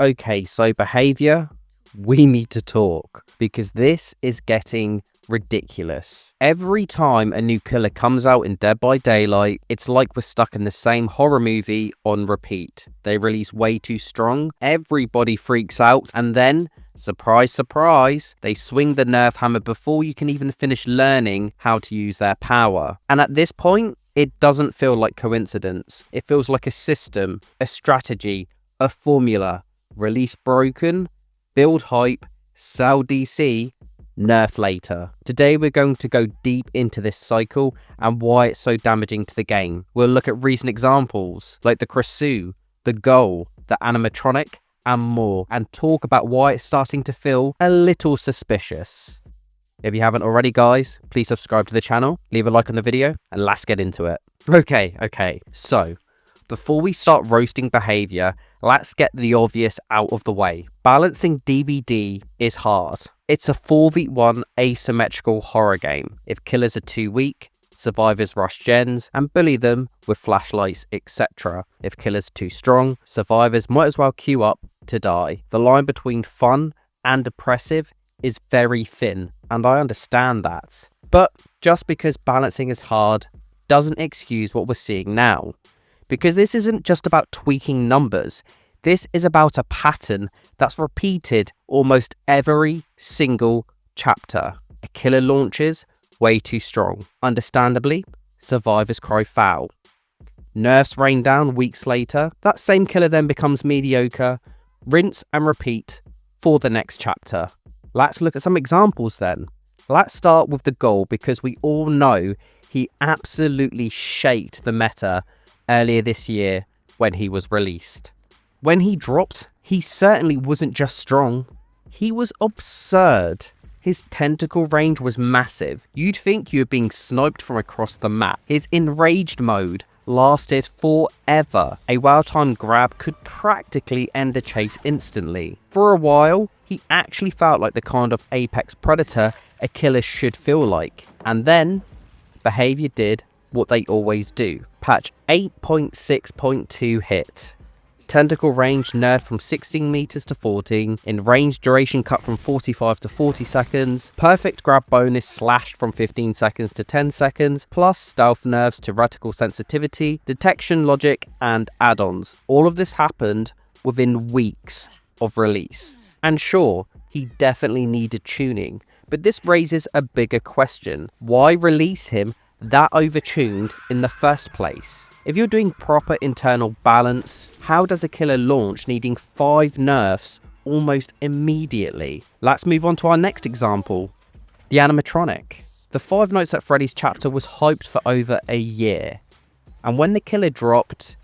Okay, so Behaviour, we need to talk because this is getting ridiculous. Every time a new killer comes out in Dead by Daylight, it's like we're stuck in the same horror movie on repeat. They release way too strong, everybody freaks out, and then, surprise, surprise, they swing the Nerf hammer before you can even finish learning how to use their power. And at this point, it doesn't feel like coincidence. It feels like a system, a strategy, a formula. Release broken, build hype, sell DC, nerf later. Today we're going to go deep into this cycle and why it's so damaging to the game. We'll look at recent examples like the Krasue, the Goal, the Animatronic, and more, and talk about why it's starting to feel a little suspicious. If you haven't already, guys, please subscribe to the channel, leave a like on the video, and let's get into it. Okay, so before we start roasting Behaviour, let's get the obvious out of the way. Balancing DBD is hard. It's a 4v1 asymmetrical horror game. If killers are too weak, survivors rush gens and bully them with flashlights, etc. If killers are too strong, survivors might as well queue up to die. The line between fun and oppressive is very thin, and I understand that. But just because balancing is hard doesn't excuse what we're seeing now. Because this isn't just about tweaking numbers, this is about a pattern that's repeated almost every single chapter. A killer launches way too strong. Understandably, survivors cry foul. Nerfs rain down weeks later, that same killer then becomes mediocre, rinse and repeat for the next chapter. Let's look at some examples then. Let's start with the Goal because we all know he absolutely shaped the meta earlier this year when he was released. When he dropped, he certainly wasn't just strong, he was absurd. His tentacle range was massive. You'd think you were being sniped from across the map. His enraged mode lasted forever. A well-timed grab could practically end the chase instantly. For a while, he actually felt like the kind of apex predator a killer should feel like. And then, Behaviour did what they always do. Patch 8.6.2 hit. Tentacle range nerfed from 16 meters to 14. In range duration cut from 45 to 40 seconds. Perfect grab bonus slashed from 15 seconds to 10 seconds. Plus stealth nerfs to reticle sensitivity, detection logic, and add-ons. All of this happened within weeks of release. And sure, he definitely needed tuning. But this raises a bigger question. Why release him that overtuned in the first place? If you're doing proper internal balance, how does a killer launch needing 5 nerfs almost immediately? Let's move on to our next example, the Animatronic. The Five Nights at Freddy's chapter was hyped for over a year, and when the killer dropped,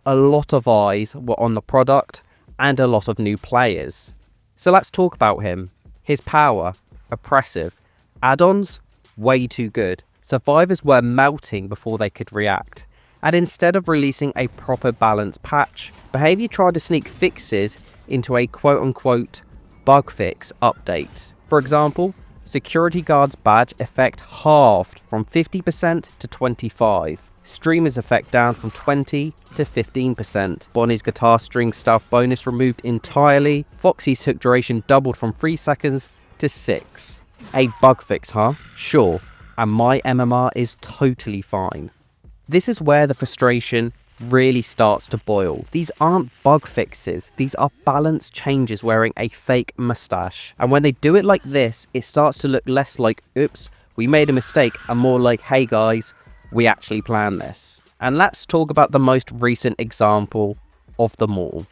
a lot of eyes were on the product and a lot of new players. So let's talk about him. His power, oppressive. Add-ons, way too good. Survivors were melting before they could react. And instead of releasing a proper balanced patch, Behaviour tried to sneak fixes into a quote-unquote bug fix update. For example, Security Guard's badge effect halved from 50% to 25%. Streamer's effect down from 20 to 15%. Bonnie's guitar string stealth bonus removed entirely. Foxy's hook duration doubled from 3 seconds to 6. A bug fix, huh? Sure. And my MMR is totally fine. This is where the frustration really starts to boil. These aren't bug fixes, these are balance changes wearing a fake mustache. And when they do it like this, it starts to look less like, oops, we made a mistake, and more like, hey guys, we actually planned this. And let's talk about the most recent example of them all,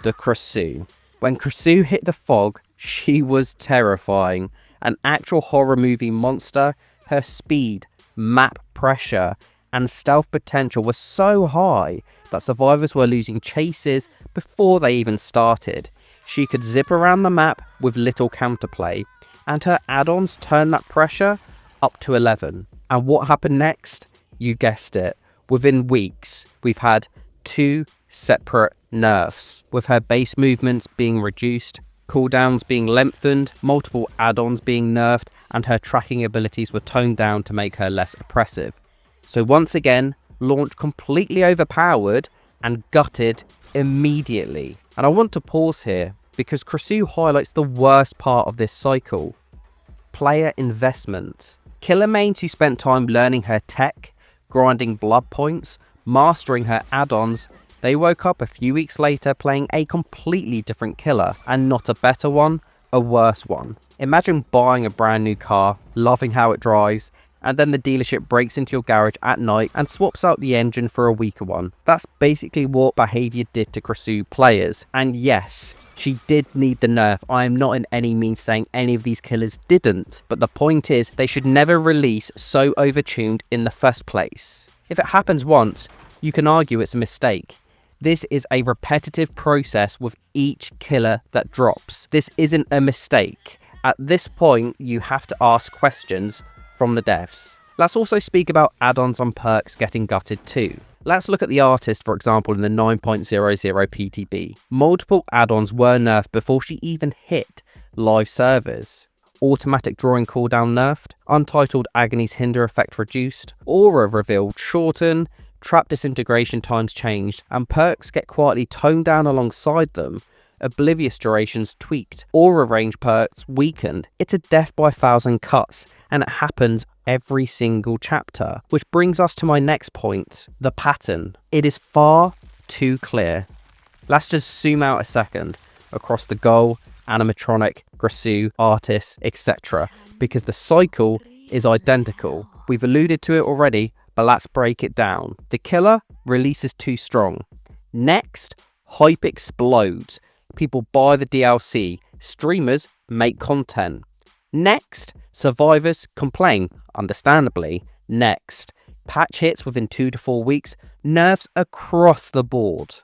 the Krasue. When Krasue hit the fog, she was terrifying. An actual horror movie monster, her speed, map pressure, and stealth potential was so high that survivors were losing chases before they even started. She could zip around the map with little counterplay, and her add-ons turned that pressure up to 11. And what happened next? You guessed it. Within weeks, we've had 2 separate nerfs, with her base movements being reduced, cooldowns being lengthened, multiple add-ons being nerfed, and her tracking abilities were toned down to make her less oppressive. So once again, launch completely overpowered and gutted immediately. And I want to pause here because Krasue highlights the worst part of this cycle: player investment. Killer mains who spent time learning her tech, grinding blood points, mastering her add-ons, they woke up a few weeks later playing a completely different killer, and not a better one, a worse one. Imagine buying a brand new car, loving how it drives, and then the dealership breaks into your garage at night and swaps out the engine for a weaker one. That's basically what Behaviour did to Krasue players. And yes, she did need the nerf. I am not in any means saying any of these killers didn't, but the point is they should never release so overtuned in the first place. If it happens once, you can argue it's a mistake. This is a repetitive process with each killer that drops. This isn't a mistake. At this point, you have to ask questions from the devs. Let's also speak about add-ons on perks getting gutted too. Let's look at the artist, for example, in the 9.00 PTB. Multiple add-ons were nerfed before she even hit live servers. Automatic drawing cooldown nerfed, Untitled Agony's hinder effect reduced, aura reveal shortened, trap disintegration times changed, and perks get quietly toned down alongside them. Oblivious durations tweaked, aura range perks weakened. It's a death by 1,000 cuts, and it happens every single chapter. Which brings us to my next point, the pattern. It is far too clear. Let's just zoom out a second across the goal, animatronic, Krasue, artists, etc. because the cycle is identical. We've alluded to it already, but let's break it down. The killer releases too strong. Next, hype explodes. People buy the DLC. Streamers make content. Next, survivors complain, understandably. Next, patch hits within 2 to 4 weeks, nerfs across the board.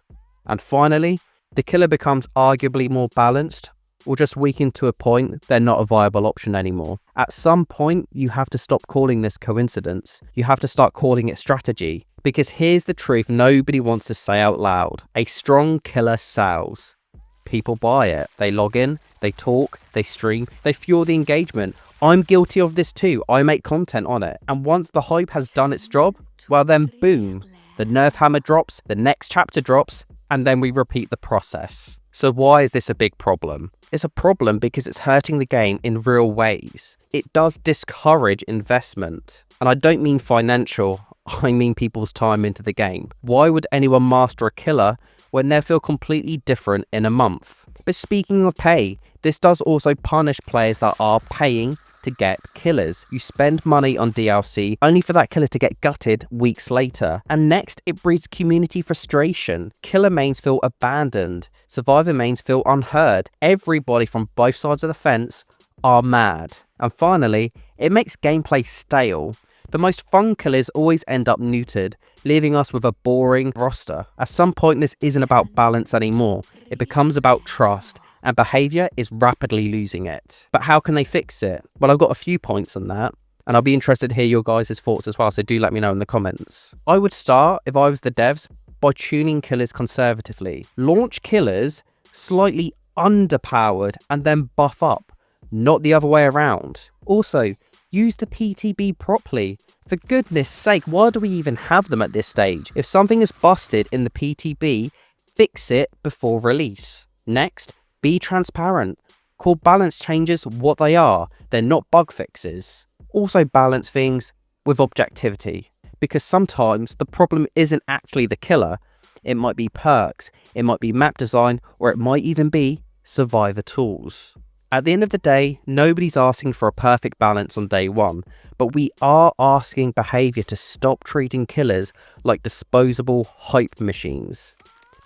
And finally, the killer becomes arguably more balanced, or just weakened to a point they're not a viable option anymore. At some point, you have to stop calling this coincidence. You have to start calling it strategy. Because here's the truth nobody wants to say out loud. A strong killer sells. People buy it. They log in, they talk, they stream, they fuel the engagement. I'm guilty of this too. I make content on it. And once the hype has done its job, well then boom, the nerf hammer drops, the next chapter drops, and then we repeat the process. So why is this a big problem? It's a problem because it's hurting the game in real ways. It does discourage investment. And I don't mean financial, I mean people's time into the game. Why would anyone master a killer when they feel completely different in a month? But speaking of pay, this does also punish players that are paying to get killers. You spend money on DLC only for that killer to get gutted weeks later. And next, it breeds community frustration. Killer mains feel abandoned. Survivor mains feel unheard. Everybody from both sides of the fence are mad. And finally, it makes gameplay stale. The most fun killers always end up neutered, leaving us with a boring roster. At some point, this isn't about balance anymore. It becomes about trust, and Behaviour is rapidly losing it. But how can they fix it? Well, I've got a few points on that, and I'll be interested to hear your guys' thoughts as well, so do let me know in the comments. I would start, if I was the devs, by tuning killers conservatively. Launch killers slightly underpowered and then buff up, not the other way around. Also, use the PTB properly. For goodness sake, why do we even have them at this stage? If something is busted in the PTB, fix it before release. Next, be transparent. Call balance changes what they are. They're not bug fixes. Also balance things with objectivity, because sometimes the problem isn't actually the killer. It might be perks, it might be map design, or it might even be survivor tools. At the end of the day, nobody's asking for a perfect balance on day one, but we are asking Behaviour to stop treating killers like disposable hype machines.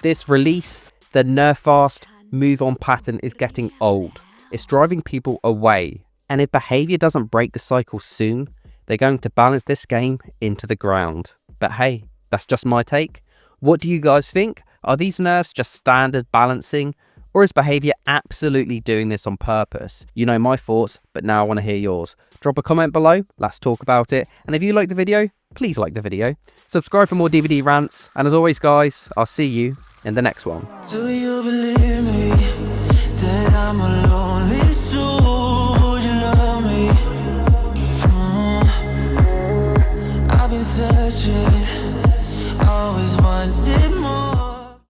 This release, the nerf fast, move on pattern is getting old. It's driving people away. And if Behaviour doesn't break the cycle soon, they're going to balance this game into the ground. But hey, that's just my take. What do you guys think? Are these nerfs just standard balancing? Or is Behaviour absolutely doing this on purpose? You know my thoughts, but now I want to hear yours. Drop a comment below, let's talk about it. And if you like the video, please like the video. Subscribe for more DVD rants. And as always guys, I'll see you in the next one. Do you believe me that I'm a lonely soul?